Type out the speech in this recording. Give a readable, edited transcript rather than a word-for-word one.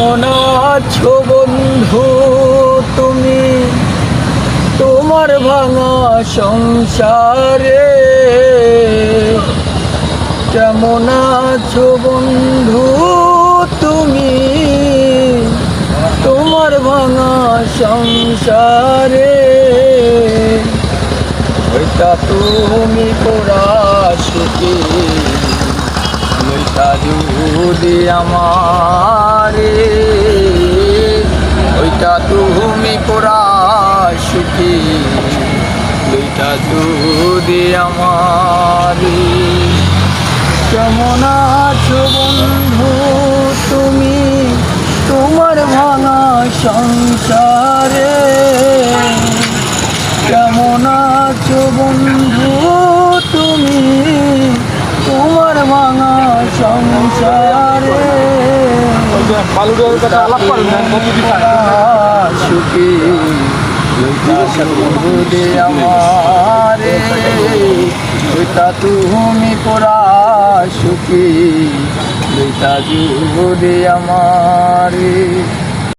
কেমন আছো বন্ধু তুমি তোমার ভাঙা সংসারে? কেমন আছো বন্ধু তুমি তোমার ভাঙা সংসারে? ওইটা তুমি পোড়া সুখী ওইটা যদি আমারে, ওইটা তুমি পোড়া সুখী ওইটা যদি আমারে। কেমন আছো বন্ধু তুমি তোমার ভাঙা সংসারে? কেমন আছো বন্ধু তুমি তোমার ভাঙা সংসারে? সুখী যদি আমারে, ওইটা তুমি পোড়া সুখী ওইটা যদি আমারে।